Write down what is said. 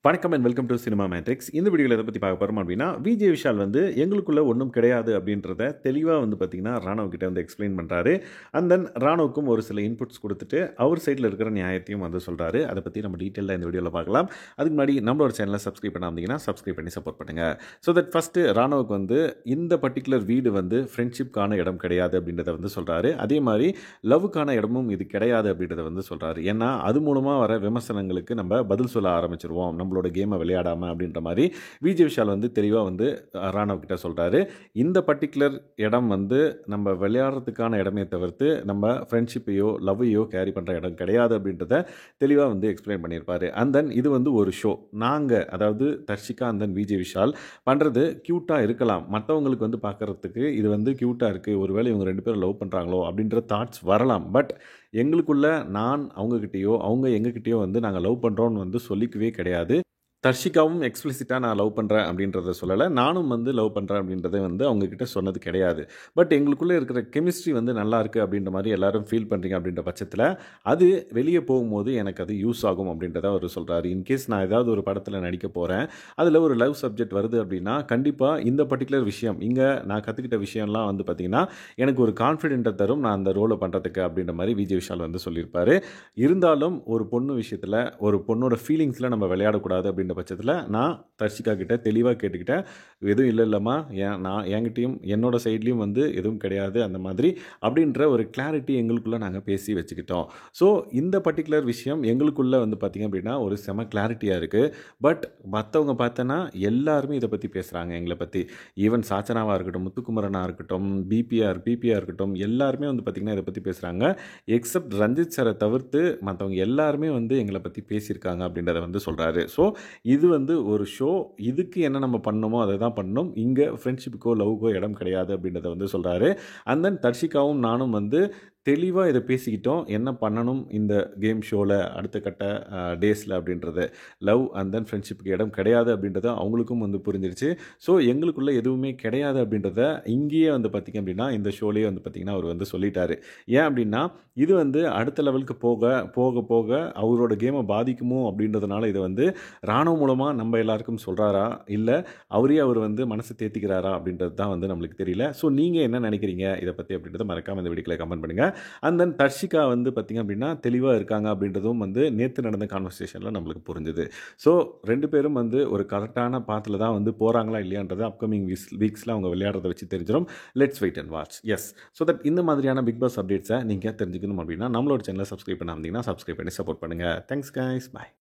வணக்கம் and welcome to cinema matrix. இந்த வீடியோவில் எதை பற்றி பார்க்க போகிறோம் அப்படின்னா, விஜய் விஷால் வந்து எங்களுக்குள்ள ஒன்றும் கிடையாது அப்படின்றத தெளிவாக வந்து பார்த்தீங்கன்னா ராணவ் கிட்ட வந்து எக்ஸ்பிளைன் பண்ணுறாரு. அண்ட் தென் ராணவுக்கும் ஒரு சில இன்புட்ஸ் கொடுத்துட்டு அவர் சைடில் இருக்கிற நியாயத்தையும் வந்து சொல்கிறாரு. அதை பற்றி நம்ம டீட்டெயிலாக இந்த வீடியோவில் பார்க்கலாம். அதுக்கு முன்னாடி நம்மளோட சேனலை சப்ஸ்கிரைப் பண்ணாமல் சப்ஸ்கிரைப் பண்ணி சப்போர்ட் பண்ணுங்கள். ஸோ தட் ஃபஸ்ட்டு ராணவுக்கு வந்து இந்த பர்டிகுலர் வீடு வந்து ஃப்ரெண்ட்ஷிப்கான இடம் கிடையாது அப்படின்றத வந்து சொல்கிறாரு. அதே மாதிரி லவ்வுக்கான இடமும் இது கிடையாது அப்படின்றத வந்து சொல்கிறாரு. ஏன்னா அது மூலமாக வர விமர்சனங்களுக்கு நம்ம பதில் சொல்ல ஆரம்பிச்சிருவோம், நம்மளோட கேமை விளையாடாமல் அப்படின்ற மாதிரி விஜய் விஷால் வந்து தெளிவாக வந்து ராணவ் கிட்ட சொல்கிறாரு. இந்த பர்டிகுலர் இடம் வந்து நம்ம விளையாடுறதுக்கான இடமே தவிர்த்து நம்ம ஃப்ரெண்ட்ஷிப்பையோ லவ்வையோ கேரி பண்ணுற இடம் கிடையாது அப்படின்றத தெளிவாக வந்து எக்ஸ்பிளைன் பண்ணியிருப்பார். அண்ட் தென் இது வந்து ஒரு ஷோ, நாங்கள் அதாவது தர்ஷிகா அண்ட் தென் விஜய் விஷால் பண்ணுறது க்யூட்டாக இருக்கலாம், மற்றவங்களுக்கு வந்து பார்க்குறதுக்கு இது வந்து க்யூட்டாக இருக்குது, ஒருவேளை இவங்க ரெண்டு பேரும் லவ் பண்ணுறாங்களோ அப்படின்ற தாட்ஸ் வரலாம். பட் எங்களுக்குள்ள நான் அவங்கக்கிட்டேயோ அவங்க எங்ககிட்டயோ வந்து நாங்கள் லவ் பண்ணுறோன்னு வந்து சொல்லிக்கவே கிடையாது. தர்ஷிகாவும் எக்ஸ்பிளிசிட்டாக நான் லவ் பண்ணுறேன் அப்படின்றத சொல்லலை, நானும் வந்து லவ் பண்ணுறேன் அப்படின்றத வந்து அவங்கக்கிட்ட சொன்னது கிடையாது. பட் எங்களுக்குள்ளே இருக்கிற கெமிஸ்ட்ரி வந்து நல்லா இருக்குது அப்படின்ற மாதிரி எல்லாரும் ஃபீல் பண்ணுறீங்க அப்படின்ற பட்சத்தில் அது வெளியே போகும்போது எனக்கு அது யூஸ் ஆகும் அப்படின்றத அவர் சொல்கிறாரு. இன்கேஸ் நான் ஏதாவது ஒரு படத்தில் நடிக்க போகிறேன், அதில் ஒரு லவ் சப்ஜெக்ட் வருது அப்படின்னா கண்டிப்பாக இந்த பர்டிகுலர் விஷயம் இங்கே நான் கற்றுக்கிட்ட விஷயம்லாம் வந்து பார்த்திங்கன்னா எனக்கு ஒரு கான்ஃபிடென்ட்டை தரும் நான் அந்த ரோலை பண்ணுறதுக்கு அப்படின்ற மாதிரி விஜய் விஷால் வந்து சொல்லியிருப்பார். இருந்தாலும் ஒரு பொண்ணு விஷயத்தில் ஒரு பொண்ணோட ஃபீலிங்ஸில் நம்ம விளையாடக்கூடாது அப்படின்ற பட்சத்தில் நான் தர்ஷிகா கிட்ட தெளிவாக கேட்டுக்கிட்டேன், எதுவும் இல்லைம்மா, நான் என்கிட்டையும் என்னோட சைட்லேயும் வந்து எதுவும் கிடையாது அந்த மாதிரி அப்படின்ற ஒரு கிளாரிட்டி எங்களுக்குள்ளே நாங்கள் பேசி வச்சுக்கிட்டோம். ஸோ இந்த பர்டிகுலர் விஷயம் எங்களுக்குள்ளே வந்து பார்த்திங்க அப்படின்னா ஒரு செம கிளாரிட்டியாக இருக்குது. பட் மற்றவங்க பார்த்தோன்னா எல்லாருமே இதை பற்றி பேசுகிறாங்க, எங்களை பற்றி. ஈவன் சாச்சனாவாக இருக்கட்டும், முத்துக்குமரனாக இருக்கட்டும், பிபிஆர் இருக்கட்டும், எல்லாருமே வந்து பார்த்திங்கன்னா இதை பற்றி பேசுகிறாங்க. எக்ஸப்ட் ரஞ்சித் சாரை தவிர்த்து மற்றவங்க எல்லாருமே வந்து எங்களை பற்றி பேசியிருக்காங்க அப்படின்றத வந்து சொல்கிறாரு. ஸோ இது வந்து ஒரு ஷோ, இதுக்கு என்ன நம்ம பண்ணணுமோ அதை தான் பண்ணணும், இங்கே ஃப்ரெண்ட்ஷிப்புக்கோ லவ்வுக்கோ இடம் கிடையாது அப்படின்றத வந்து சொல்கிறாரு. அண்ட் தென் தர்ஷிகாவும் நானும் வந்து தெளிவாக இதை பேசிக்கிட்டோம், என்ன பண்ணணும் இந்த கேம் ஷோவில் அடுத்த கட்ட டேஸில் அப்படின்றது. லவ் அண்ட் தென் ஃப்ரெண்ட்ஷிப்புக்கு இடம் கிடையாது அப்படின்றத அவங்களுக்கும் வந்து புரிஞ்சிருச்சு. ஸோ எங்களுக்குள்ளே எதுவுமே கிடையாது அப்படின்றத இங்கேயே வந்து பார்த்திங்க அப்படின்னா இந்த ஷோலேயே வந்து பார்த்திங்கன்னா அவர் வந்து சொல்லிட்டாரு. ஏன் அப்படின்னா இது வந்து அடுத்த லெவலுக்கு போக போக அவரோட கேமை பாதிக்குமோ அப்படின்றதுனால இதை வந்து ராணுவ மூலமாக நம்ம எல்லாருக்கும் சொல்கிறாரா, இல்லை அவர் வந்து மனசை தேத்திக்கிறாரா அப்படின்றது தான் வந்து நம்மளுக்கு தெரியல. ஸோ நீங்கள் என்ன நினைக்கிறீங்க இதை பற்றி அப்படின்றத மறக்காமல் இந்த வீடியோவில் கமெண்ட் பண்ணுங்கள். அண்ட் தென் தர்ஷிகா வந்து பார்த்திங்க அப்படின்னா தெளிவாக இருக்காங்க அப்படின்றதும் வந்து நேற்று நடந்த கான்வர்சேஷனில் நம்மளுக்கு புரிஞ்சுது. ஸோ ரெண்டு பேரும் வந்து ஒரு கரெக்டான பாத்தில் தான் வந்து போகிறாங்களா இல்லையான்றது அப்கமிங் வீக்ஸில் அவங்க விளையாடுறதை வச்சு தெரிஞ்சிடும். Let's wait and watch. Yes, so that இந்த மாதிரியான பிக் பாஸ் அப்டேட்ஸை நீங்கள் தெரிஞ்சுக்கணும் அப்படின்னா நம்மளோட சேனலை சப்ஸ்கிரைப் பண்ணாமல் சப்ஸ்கிரைப் பண்ணி சப்போர்ட் பண்ணுங்கள். தேங்க்ஸ் கைஸ், பாய்.